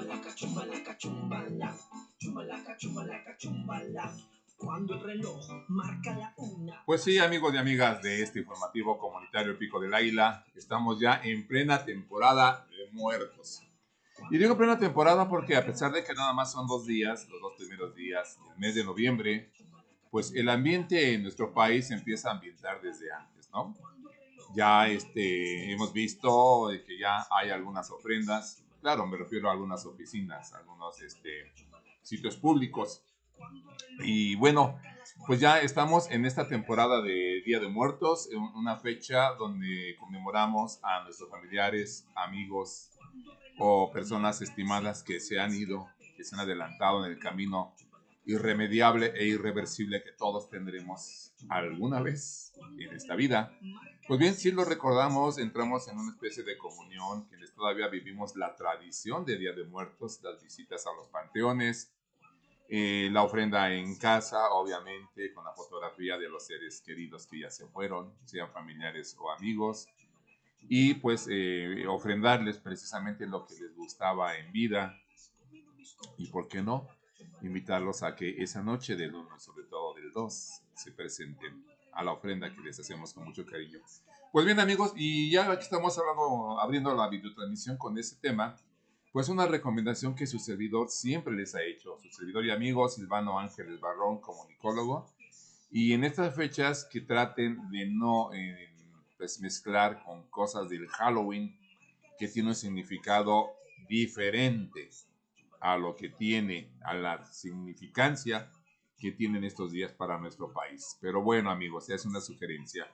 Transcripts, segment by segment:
Chumbalaca, chumbalaca, chumbala. Chumbalaca, chumbalaca, chumbala. Cuando el reloj marca la una. Pues sí, amigos y amigas de este informativo comunitario Pico del Águila, estamos ya en plena temporada de muertos. Y digo plena temporada porque a pesar de que nada más son 2 días, los 2 primeros días del mes de noviembre, pues el ambiente en nuestro país se empieza a ambientar desde antes, ¿no? Ya hemos visto que ya hay algunas ofrendas, claro, me refiero a algunas oficinas, algunos sitios públicos. Y bueno, pues ya estamos en esta temporada de Día de Muertos, en una fecha donde conmemoramos a nuestros familiares, amigos o personas estimadas que se han ido, que se han adelantado en el camino irremediable e irreversible que todos tendremos alguna vez en esta vida. Pues bien, si lo recordamos, entramos en una especie de comunión, quienes todavía vivimos la tradición de Día de Muertos, las visitas a los panteones, la ofrenda en casa, obviamente, con la fotografía de los seres queridos que ya se fueron, sean familiares o amigos, y pues ofrendarles precisamente lo que les gustaba en vida, y por qué no, invitarlos a que esa noche del 1, sobre todo del 2, se presenten a la ofrenda que les hacemos con mucho cariño. Pues bien, amigos, y ya que estamos abriendo la videotransmisión con este tema, pues una recomendación que su servidor siempre les ha hecho, su servidor y amigo Silvano Ángeles Barrón, comunicólogo, y en estas fechas que traten de no pues mezclar con cosas del Halloween que tiene un significado diferente a lo que tiene, a la significancia que tienen estos días para nuestro país. Pero bueno, amigos, es una sugerencia.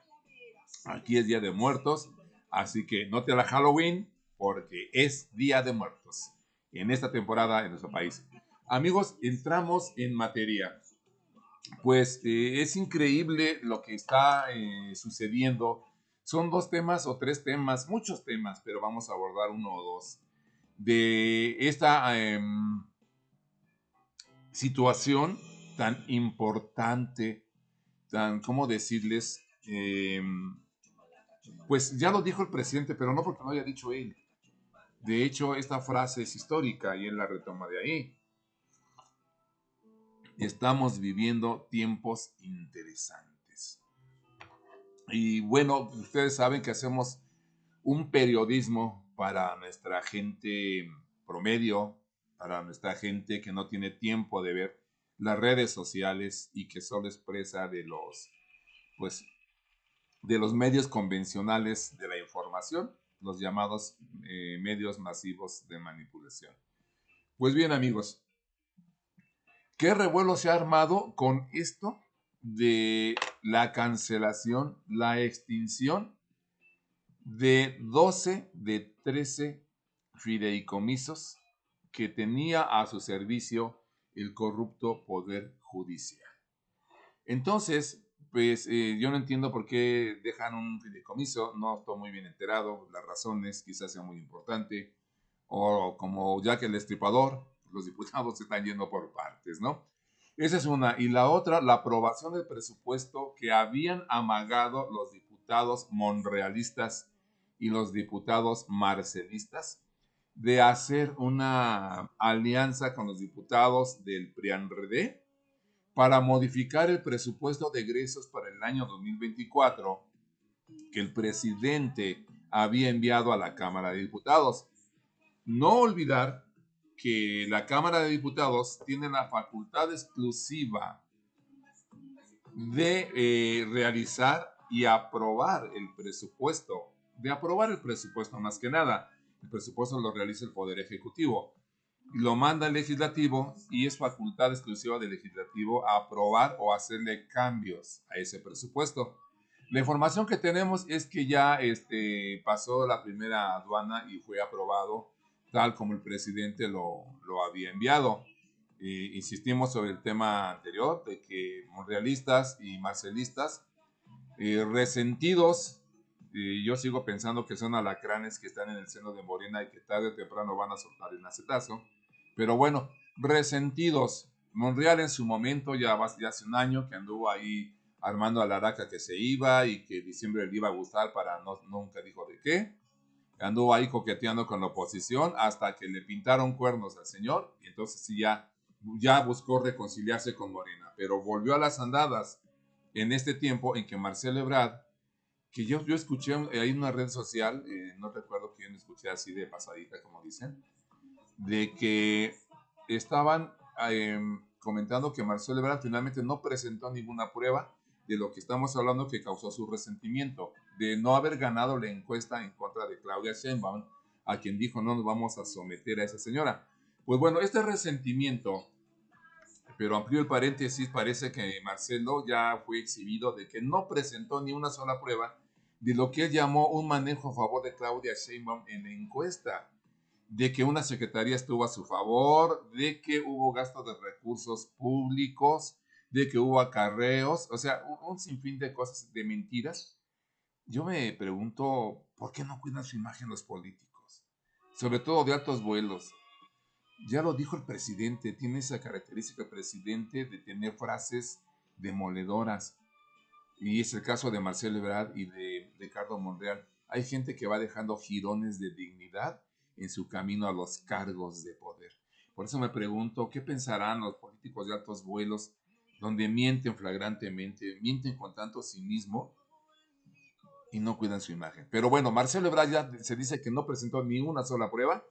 Aquí es Día de Muertos, así que no te la Halloween porque es Día de Muertos en esta temporada en nuestro país. Amigos, entramos en materia. Pues es increíble lo que está sucediendo. Son 2 temas o 3 temas, muchos temas, pero vamos a abordar uno o dos de esta situación tan importante, tan, ¿cómo decirles? Pues ya lo dijo el presidente, pero no porque lo haya dicho él. De hecho, esta frase es histórica y él la retoma de ahí. Estamos viviendo tiempos interesantes. Y bueno, ustedes saben que hacemos un periodismo para nuestra gente promedio, para nuestra gente que no tiene tiempo de ver las redes sociales y que solo expresa pues, de los medios convencionales de la información, los llamados medios masivos de manipulación. Pues bien, amigos, ¿qué revuelo se ha armado con esto de la cancelación, la extinción de 12 de 13 fideicomisos que tenía a su servicio el corrupto Poder Judicial? Entonces, pues yo no entiendo por qué dejan un fideicomiso, no estoy muy bien enterado, las razones quizás sea muy importante, o como Jack el Destripador, los diputados se están yendo por partes, ¿no? Esa es una. Y la otra, la aprobación del presupuesto que habían amagado los diputados monrealistas y los diputados marcelistas de hacer una alianza con los diputados del PRIAN-RD para modificar el presupuesto de egresos para el año 2024 que el presidente había enviado a la Cámara de Diputados. No olvidar que la Cámara de Diputados tiene la facultad exclusiva de realizar y aprobar el presupuesto, más que nada. El presupuesto lo realiza el Poder Ejecutivo, lo manda el Legislativo y es facultad exclusiva del Legislativo a aprobar o hacerle cambios a ese presupuesto. La información que tenemos es que ya pasó la primera aduana y fue aprobado tal como el presidente lo había enviado. Insistimos sobre el tema anterior de que monrealistas y marcelistas resentidos, yo sigo pensando que son alacranes que están en el seno de Morena y que tarde o temprano van a soltar el acetazo, pero bueno, resentidos. Monreal en su momento ya hace un año que anduvo ahí armando a la araca que se iba y que diciembre le iba a gustar para nunca dijo de qué. anduvo ahí coqueteando con la oposición hasta que le pintaron cuernos al señor y entonces sí ya buscó reconciliarse con Morena, pero volvió a las andadas en este tiempo en que Marcelo Ebrard, que yo escuché ahí en una red social, no recuerdo quién escuché así de pasadita, como dicen, de que estaban comentando que Marcelo Ebrard finalmente no presentó ninguna prueba de lo que estamos hablando que causó su resentimiento, de no haber ganado la encuesta en contra de Claudia Sheinbaum, a quien dijo no nos vamos a someter a esa señora. Pues bueno, este resentimiento, pero amplio el paréntesis, parece que Marcelo ya fue exhibido de que no presentó ni una sola prueba de lo que él llamó un manejo a favor de Claudia Sheinbaum en la encuesta, de que una secretaría estuvo a su favor, de que hubo gasto de recursos públicos, de que hubo acarreos, o sea, un sinfín de cosas, de mentiras. Yo me pregunto, ¿por qué no cuidan su imagen los políticos? Sobre todo de altos vuelos. Ya lo dijo el presidente, tiene esa característica el presidente de tener frases demoledoras. Y es el caso de Marcelo Ebrard y de Ricardo Monreal. Hay gente que va dejando jirones de dignidad en su camino a los cargos de poder. Por eso me pregunto, ¿qué pensarán los políticos de altos vuelos donde mienten flagrantemente, mienten con tanto cinismo y no cuidan su imagen? Pero bueno, Marcelo Ebrard ya se dice que no presentó ni una sola prueba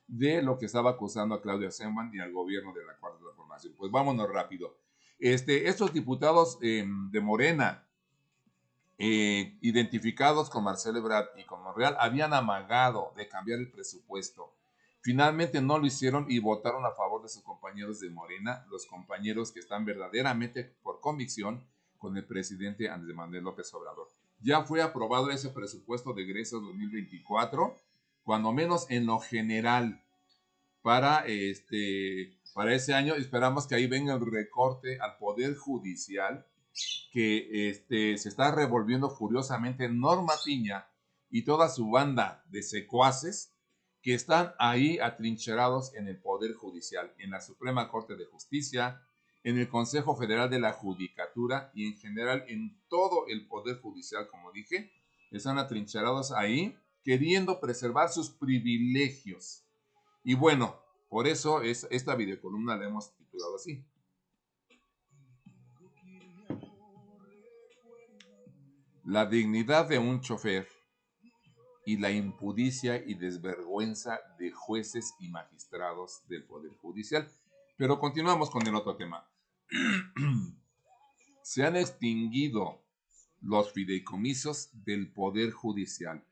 de lo que estaba acusando a Claudia Sheinbaum y al gobierno de la Cuarta Transformación. Pues vámonos rápido. Estos diputados de Morena, identificados con Marcelo Ebrard y con Monreal, habían amagado de cambiar el presupuesto. Finalmente no lo hicieron y votaron a favor de sus compañeros de Morena, los compañeros que están verdaderamente por convicción con el presidente Andrés Manuel López Obrador. Ya fue aprobado ese presupuesto de egresos 2024, cuando menos en lo general, para ese año. Esperamos que ahí venga el recorte al Poder Judicial, que se está revolviendo furiosamente Norma Piña y toda su banda de secuaces que están ahí atrincherados en el Poder Judicial, en la Suprema Corte de Justicia, en el Consejo Federal de la Judicatura y en general en todo el Poder Judicial, como dije, están atrincherados ahí queriendo preservar sus privilegios. Y bueno, por eso esta videocolumna la hemos titulado así. La dignidad de un chofer y la impudicia y desvergüenza de jueces y magistrados del Poder Judicial. Pero continuamos con el otro tema. Se han extinguido los fideicomisos del Poder Judicial.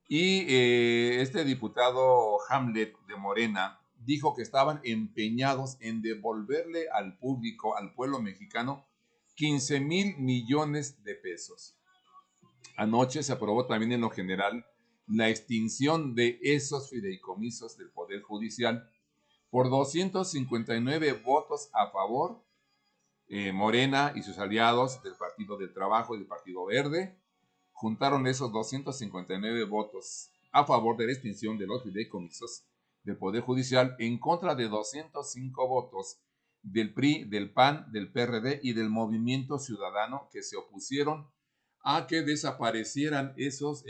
Y este diputado Hamlet de Morena dijo que estaban empeñados en devolverle al público, al pueblo mexicano, 15,000 millones de pesos. Anoche se aprobó también en lo general la extinción de esos fideicomisos del Poder Judicial por 259 votos a favor. Morena y sus aliados del Partido del Trabajo y del Partido Verde juntaron esos 259 votos a favor de la extinción de los fideicomisos del Poder Judicial en contra de 205 votos del PRI, del PAN, del PRD y del Movimiento Ciudadano, que se opusieron a que desaparecieran esos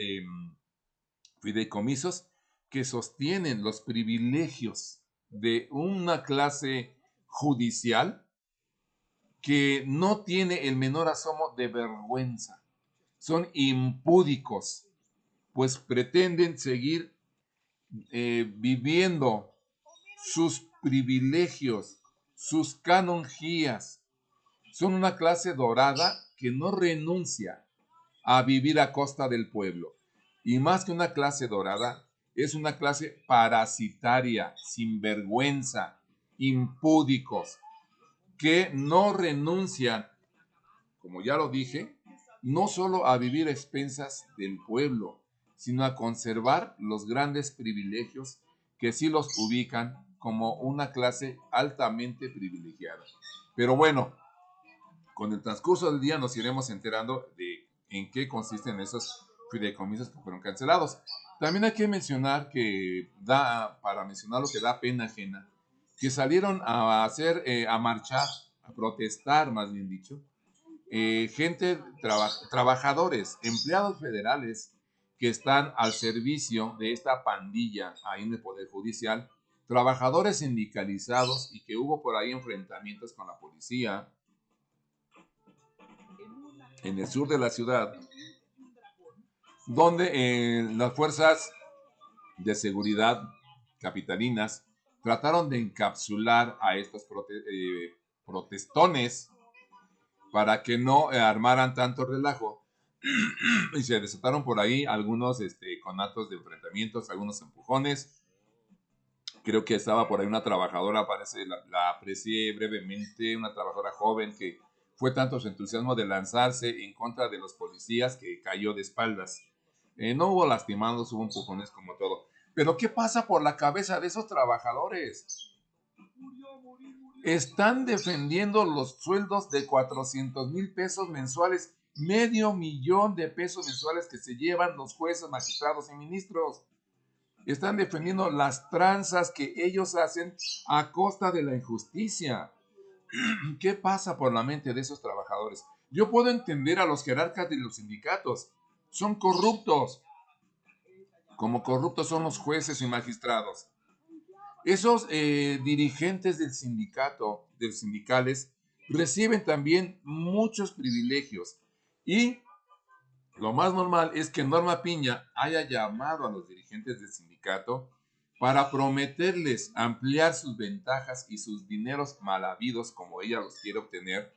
fideicomisos que sostienen los privilegios de una clase judicial que no tiene el menor asomo de vergüenza. Son impúdicos, pues pretenden seguir viviendo sus privilegios, sus canonjías. Son una clase dorada que no renuncia a vivir a costa del pueblo. Y más que una clase dorada, es una clase parasitaria, sin vergüenza, impúdicos, que no renuncian, como ya lo dije, no solo a vivir a expensas del pueblo, sino a conservar los grandes privilegios que sí los ubican como una clase altamente privilegiada. Pero bueno, con el transcurso del día nos iremos enterando de en qué consisten esos fideicomisos que fueron cancelados. También hay que mencionar para mencionar lo que da pena ajena, que salieron a a marchar, a protestar, más bien dicho, trabajadores, empleados federales, que están al servicio de esta pandilla ahí en el Poder Judicial, trabajadores sindicalizados, y que hubo por ahí enfrentamientos con la policía en el sur de la ciudad, donde las fuerzas de seguridad capitalinas trataron de encapsular a estos protestones para que no armaran tanto relajo, y se desataron por ahí algunos conatos de enfrentamientos, algunos empujones. Creo que estaba por ahí una trabajadora, parece, la aprecié brevemente, una trabajadora joven que fue tanto su entusiasmo de lanzarse en contra de los policías que cayó de espaldas. No hubo lastimados, hubo empujones como todo. Pero ¿qué pasa por la cabeza de esos trabajadores? Están defendiendo los sueldos de 400,000 pesos mensuales, medio millón de pesos mensuales que se llevan los jueces, magistrados y ministros. Están defendiendo las tranzas que ellos hacen a costa de la injusticia. ¿Qué pasa por la mente de esos trabajadores? Yo puedo entender a los jerarcas de los sindicatos. Son corruptos, como corruptos son los jueces y magistrados. Esos dirigentes del sindicato, de los sindicales, reciben también muchos privilegios. Y lo más normal es que Norma Piña haya llamado a los dirigentes del sindicato para prometerles ampliar sus ventajas y sus dineros mal habidos, como ella los quiere obtener,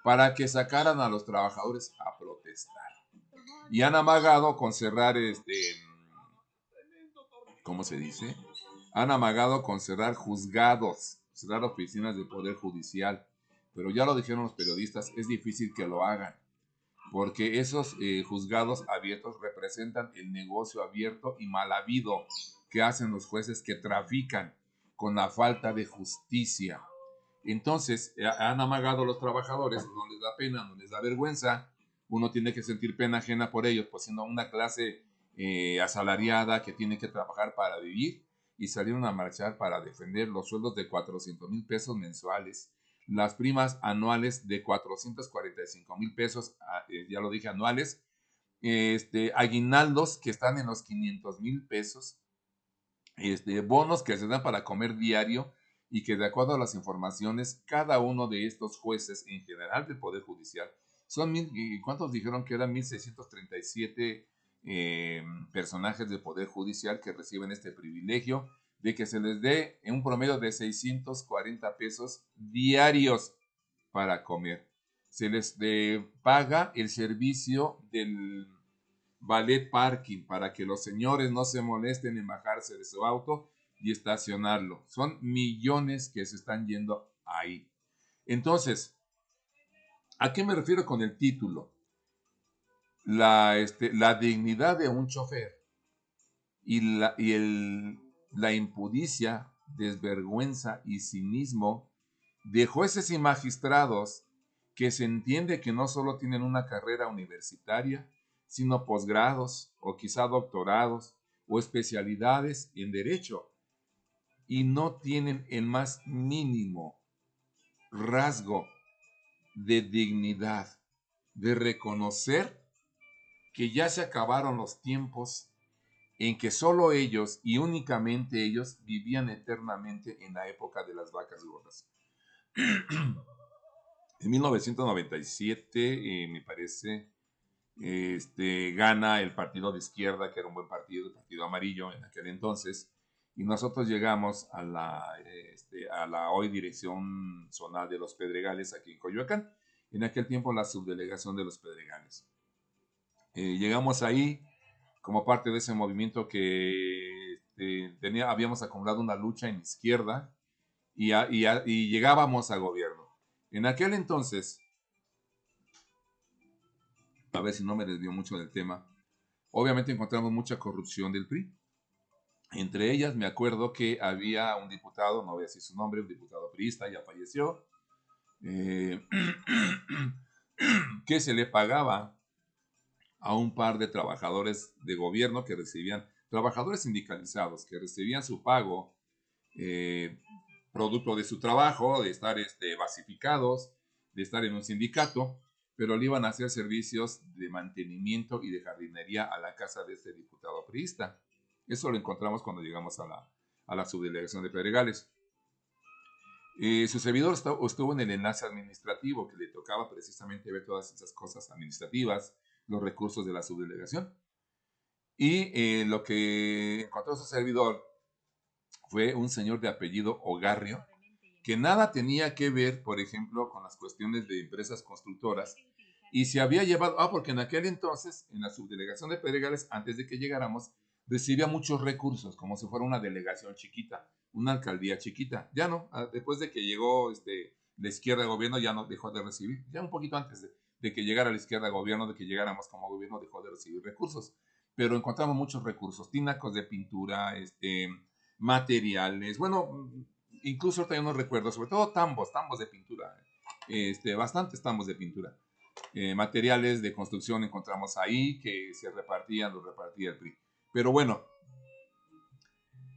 para que sacaran a los trabajadores a protestar. Y han amagado con cerrar ¿cómo se dice? Han amagado con cerrar juzgados, cerrar oficinas del Poder Judicial. Pero ya lo dijeron los periodistas, es difícil que lo hagan, porque esos juzgados abiertos representan el negocio abierto y mal habido que hacen los jueces, que trafican con la falta de justicia. Entonces, han amagado a los trabajadores, no les da pena, no les da vergüenza. Uno tiene que sentir pena ajena por ellos, pues siendo una clase asalariada que tiene que trabajar para vivir, y salieron a marchar para defender los sueldos de 400,000 pesos mensuales, las primas anuales de 445,000 pesos, ya lo dije, anuales, aguinaldos que están en los 500,000 pesos, bonos que se dan para comer diario, y que de acuerdo a las informaciones, cada uno de estos jueces en general del Poder Judicial son ¿cuántos dijeron que eran? 1,637 personajes del Poder Judicial que reciben este privilegio de que se les dé en un promedio de 640 pesos diarios para comer. Se les paga el servicio del valet parking para que los señores no se molesten en bajarse de su auto y estacionarlo. Son millones que se están yendo ahí. Entonces, ¿a qué me refiero con el título? La dignidad de un chofer y la impudicia, desvergüenza y cinismo de jueces y magistrados que se entiende que no solo tienen una carrera universitaria, sino posgrados o quizá doctorados o especialidades en derecho, y no tienen el más mínimo rasgo de dignidad, de reconocer que ya se acabaron los tiempos en que solo ellos y únicamente ellos vivían eternamente en la época de las vacas gordas. En 1997, me parece, gana el partido de izquierda, que era un buen partido, el Partido Amarillo en aquel entonces, y nosotros llegamos a la hoy Dirección Zonal de los Pedregales aquí en Coyoacán, en aquel tiempo la subdelegación de los Pedregales. Llegamos ahí como parte de ese movimiento que habíamos acumulado una lucha en izquierda, y llegábamos al gobierno. En aquel entonces, a ver si no me desvío mucho del tema, obviamente encontramos mucha corrupción del PRI. Entre ellas me acuerdo que había un diputado, no voy a decir su nombre, un diputado priista, ya falleció, que se le pagaba a un par de trabajadores de gobierno que recibían, trabajadores sindicalizados que recibían su pago producto de su trabajo, de estar basificados, de estar en un sindicato, pero le iban a hacer servicios de mantenimiento y de jardinería a la casa de este diputado priista. Eso lo encontramos cuando llegamos a la subdelegación de Pedregales. Su servidor estuvo en el enlace administrativo, que le tocaba precisamente ver todas esas cosas administrativas, los recursos de la subdelegación. Y lo que encontró su servidor fue un señor de apellido Ogarrio, que nada tenía que ver, por ejemplo, con las cuestiones de empresas constructoras, y se había llevado, porque en aquel entonces, en la subdelegación de Pedregales, antes de que llegáramos, recibía muchos recursos, como si fuera una delegación chiquita, una alcaldía chiquita. Ya no, después de que llegó la izquierda de gobierno, ya no dejó de recibir, ya un poquito antes de que llegara la izquierda de gobierno, de que llegáramos como gobierno, dejó de recibir recursos. Pero encontramos muchos recursos, tinacos de pintura, materiales, bueno, incluso también unos recuerdos, sobre todo tambos de pintura, bastantes tambos de pintura. Materiales de construcción encontramos ahí que se repartían, los repartía el PRI. Pero bueno,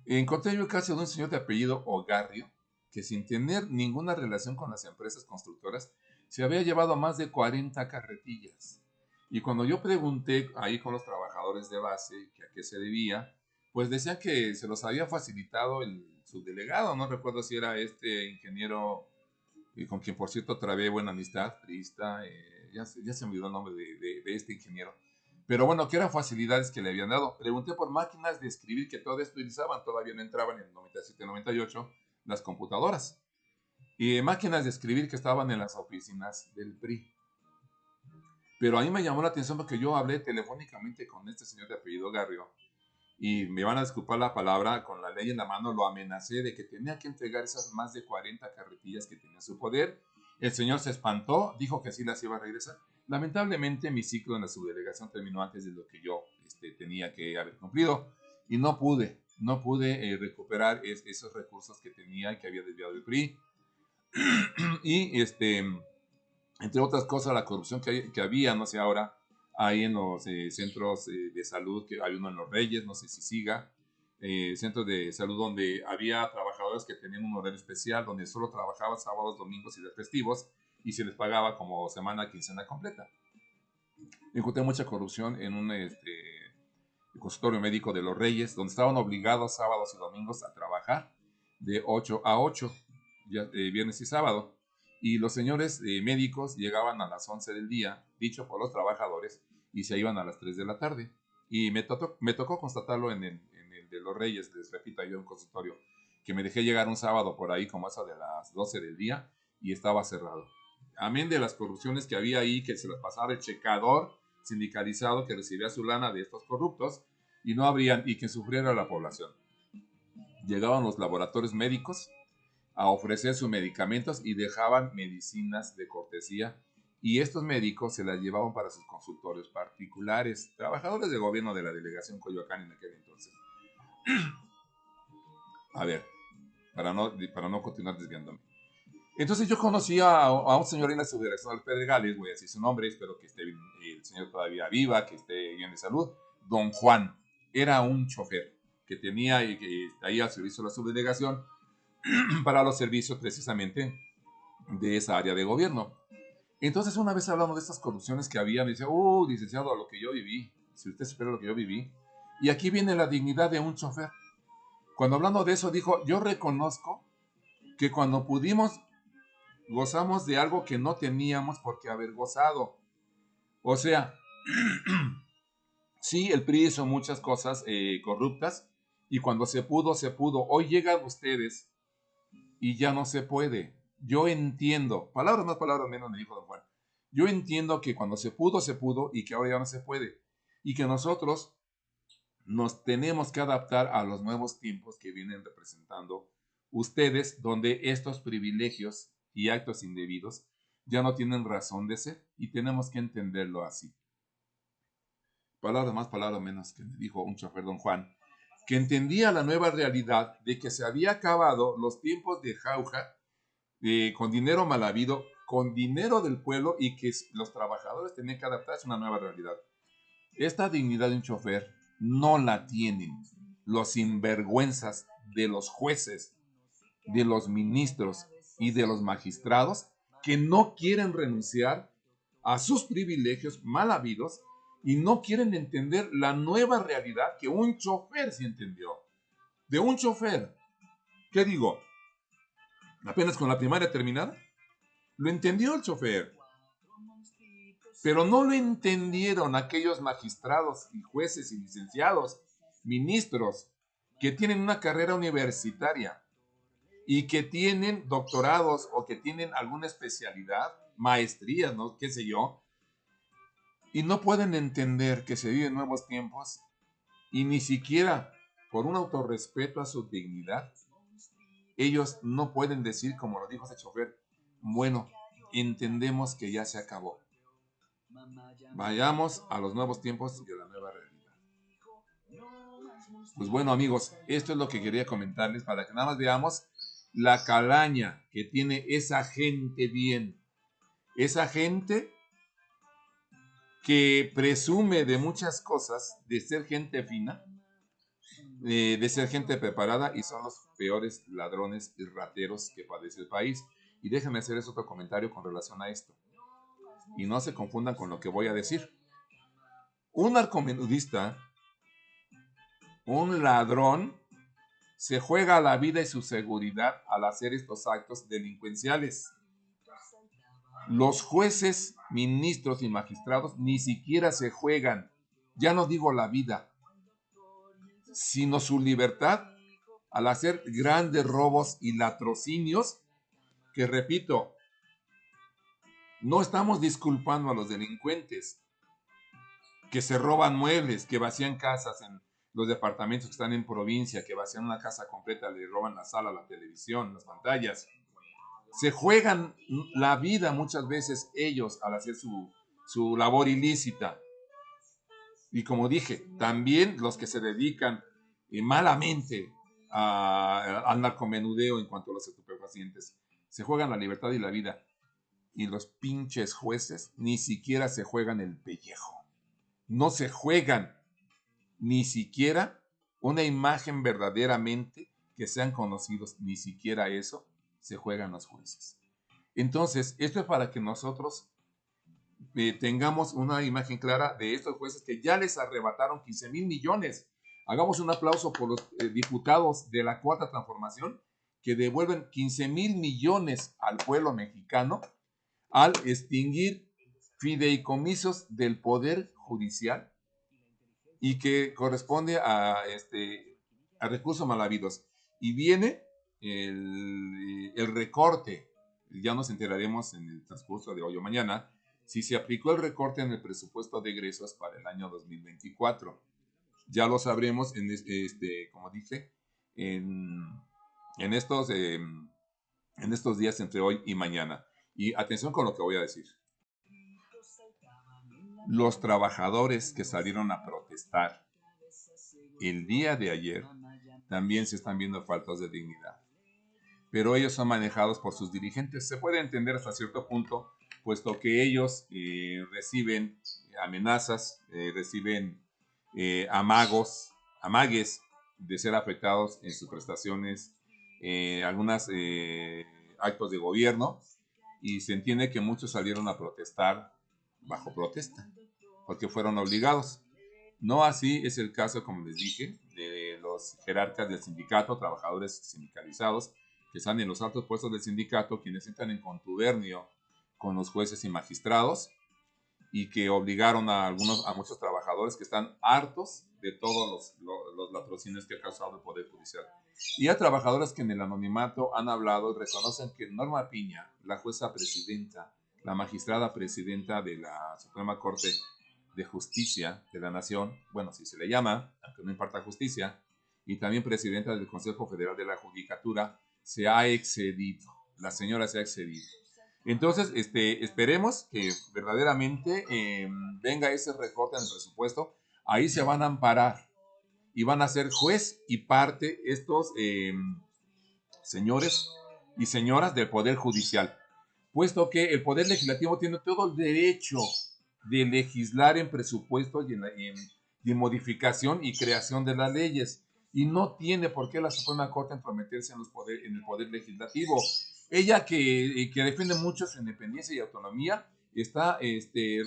encontré yo el caso de un señor de apellido Ogarrio, que sin tener ninguna relación con las empresas constructoras, se había llevado más de 40 carretillas. Y cuando yo pregunté ahí con los trabajadores de base que a qué se debía, pues decían que se los había facilitado el subdelegado, no recuerdo si era este ingeniero, con quien por cierto trabé buena amistad, priista, ya se me olvidó el nombre de este ingeniero. Pero bueno, que eran facilidades que le habían dado. Pregunté por máquinas de escribir que todavía utilizaban, todavía no entraban en el 97-98 las computadoras. Y máquinas de escribir que estaban en las oficinas del PRI. Pero a mí me llamó la atención porque yo hablé telefónicamente con este señor de apellido Garrio, y me van a disculpar la palabra, con la ley en la mano lo amenacé de que tenía que entregar esas más de 40 carretillas que tenía en su poder. El señor se espantó, dijo que sí las iba a regresar. Lamentablemente mi ciclo en la subdelegación terminó antes de lo que yo tenía que haber cumplido, y no pude recuperar esos recursos que tenía y que había desviado el PRI. Y entre otras cosas, la corrupción que había, no sé ahora, ahí en los centros de salud, que hay uno en Los Reyes, no sé si siga, centros de salud donde había trabajadores que tenían un horario especial, donde solo trabajaban sábados, domingos y días festivos, y se les pagaba como semana, quincena completa. Encontré mucha corrupción en un consultorio médico de Los Reyes, donde estaban obligados sábados y domingos a trabajar de 8 a 8, viernes y sábado. Y los señores médicos llegaban a las 11 del día, dicho por los trabajadores, y se iban a las 3 de la tarde. Y me tocó constatarlo en el de Los Reyes, les repito, yo en un consultorio, que me dejé llegar un sábado por ahí como eso de las 12 del día y estaba cerrado. Amén de las corrupciones que había ahí, que se las pasaba el checador sindicalizado que recibía su lana de estos corruptos, y no habrían, y que sufriera la población. Llegaban los laboratorios médicos a ofrecer sus medicamentos y dejaban medicinas de cortesía, y estos médicos se las llevaban para sus consultorios particulares, trabajadores de gobierno de la delegación Coyoacán en aquel entonces. A ver, para no continuar desviándome. Entonces yo conocí a un señor en la subdelegación de Pedregales, voy a decir su nombre, espero que esté bien, el señor todavía viva, que esté bien de salud, don Juan. Era un chofer que tenía y que ahí al servicio de la subdelegación para los servicios precisamente de esa área de gobierno. Entonces una vez hablando de estas corrupciones que había, me dice, licenciado, a lo que yo viví, si usted espera lo que yo viví, y aquí viene la dignidad de un chofer. Cuando hablando de eso dijo, yo reconozco que cuando pudimos gozamos de algo que no teníamos por qué haber gozado. O sea, sí, el PRI hizo muchas cosas corruptas, y cuando se pudo, se pudo. Hoy llegan ustedes y ya no se puede. Yo entiendo, palabras más, palabras menos, me dijo don Juan. Yo entiendo que cuando se pudo y que ahora ya no se puede. Y que nosotros nos tenemos que adaptar a los nuevos tiempos que vienen representando ustedes, donde estos privilegios y actos indebidos ya no tienen razón de ser, y tenemos que entenderlo así. Palabras más, palabras menos, que me dijo un chofer, don Juan, que entendía la nueva realidad de que se había acabado los tiempos de jauja, con dinero mal habido, con dinero del pueblo, y que los trabajadores tenían que adaptarse a una nueva realidad. Esta dignidad de un chofer no la tienen los sinvergüenzas de los jueces, de los ministros y de los magistrados, que no quieren renunciar a sus privilegios mal habidos y no quieren entender la nueva realidad que un chofer sí entendió. De un chofer. ¿Qué digo? Apenas con la primaria terminada. Lo entendió el chofer. Pero no lo entendieron aquellos magistrados y jueces y licenciados, ministros, que tienen una carrera universitaria y que tienen doctorados o que tienen alguna especialidad, maestrías, ¿no? Qué sé yo, y no pueden entender que se viven nuevos tiempos y ni siquiera por un autorrespeto a su dignidad, ellos no pueden decir, como lo dijo ese chofer, bueno, entendemos que ya se acabó. Vayamos a los nuevos tiempos y a la nueva realidad. Pues bueno, amigos, esto es lo que quería comentarles para que nada más veamos la calaña que tiene esa gente bien. Esa gente que presume de muchas cosas, de ser gente fina, de ser gente preparada y son los peores ladrones y rateros que padece el país. Y déjenme hacerles otro comentario con relación a esto. Y no se confundan con lo que voy a decir. Un narcomenudista, un ladrón, se juega la vida y su seguridad al hacer estos actos delincuenciales. Los jueces, ministros y magistrados ni siquiera se juegan, ya no digo la vida, sino su libertad al hacer grandes robos y latrocinios que, repito, no estamos disculpando a los delincuentes que se roban muebles, que vacían casas en los departamentos que están en provincia, que vacían una casa completa, le roban la sala, la televisión, las pantallas. Se juegan la vida muchas veces ellos al hacer su labor ilícita. Y como dije, también los que se dedican malamente al narcomenudeo en cuanto a los estupefacientes, se juegan la libertad y la vida. Y los pinches jueces ni siquiera se juegan el pellejo. No se juegan ni siquiera una imagen verdaderamente que sean conocidos, ni siquiera eso se juegan los jueces. Entonces, esto es para que nosotros tengamos una imagen clara de estos jueces que ya les arrebataron 15,000 millones. Hagamos un aplauso por los diputados de la Cuarta Transformación que devuelven 15,000 millones al pueblo mexicano al extinguir fideicomisos del Poder Judicial y que corresponde a recursos mal habidos. Y viene el recorte, ya nos enteraremos en el transcurso de hoy o mañana, si se aplicó el recorte en el presupuesto de egresos para el año 2024. Ya lo sabremos, como dije, en estos días entre hoy y mañana. Y atención con lo que voy a decir. Los trabajadores que salieron a protestar el día de ayer también se están viendo faltas de dignidad. Pero ellos son manejados por sus dirigentes. Se puede entender hasta cierto punto, puesto que ellos reciben amenazas, reciben amagues de ser afectados en sus prestaciones, algunos actos de gobierno, y se entiende que muchos salieron a protestar bajo protesta, porque fueron obligados. No así es el caso, como les dije, de los jerarcas del sindicato, trabajadores sindicalizados, que están en los altos puestos del sindicato, quienes entran en contubernio con los jueces y magistrados, y que obligaron a muchos trabajadores que están hartos de todos los latrocinios que ha causado el Poder Judicial. Y a trabajadores que en el anonimato han hablado y reconocen que Norma Piña, la jueza presidenta, la magistrada presidenta de la Suprema Corte de Justicia de la Nación, bueno, si se le llama, aunque no imparta justicia, y también presidenta del Consejo Federal de la Judicatura, se ha excedido. La señora se ha excedido. Entonces, esperemos que verdaderamente venga ese recorte en el presupuesto. Ahí se van a amparar y van a ser juez y parte estos señores y señoras del Poder Judicial, puesto que el Poder Legislativo tiene todo el derecho de legislar en presupuesto y en modificación y creación de las leyes. Y no tiene por qué la Suprema Corte entrometerse en el Poder Legislativo. Ella que defiende mucho su independencia y autonomía, está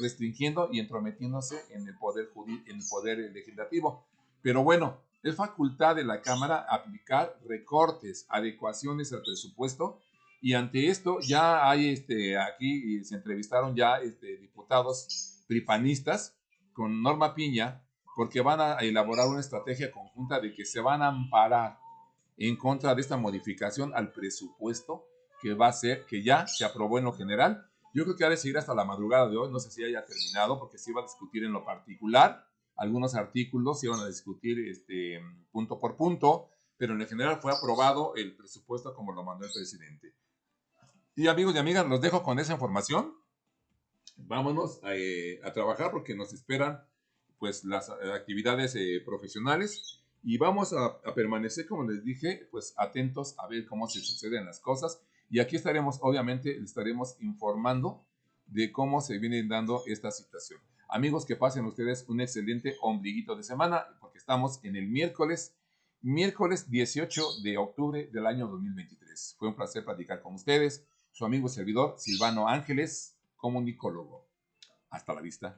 restringiendo y entrometiéndose en el poder legislativo. Pero bueno, es facultad de la Cámara aplicar recortes, adecuaciones al presupuesto, y ante esto ya hay aquí se entrevistaron ya diputados pripanistas con Norma Piña, porque van a elaborar una estrategia conjunta de que se van a amparar en contra de esta modificación al presupuesto que va a ser, que ya se aprobó en lo general. Yo creo que ha de seguir hasta la madrugada de hoy, no sé si haya terminado, porque se iba a discutir en lo particular, algunos artículos se iban a discutir punto por punto, pero en lo general fue aprobado el presupuesto como lo mandó el presidente. Y amigos y amigas, los dejo con esa información. Vámonos a trabajar porque nos esperan pues las actividades profesionales, y vamos a permanecer, como les dije, pues atentos a ver cómo se suceden las cosas, y aquí estaremos, obviamente, estaremos informando de cómo se viene dando esta situación. Amigos, que pasen ustedes un excelente ombliguito de semana, porque estamos en el miércoles 18 de octubre del año 2023. Fue un placer platicar con ustedes. Su amigo y servidor, Silvano Ángeles, comunicólogo. Hasta la vista.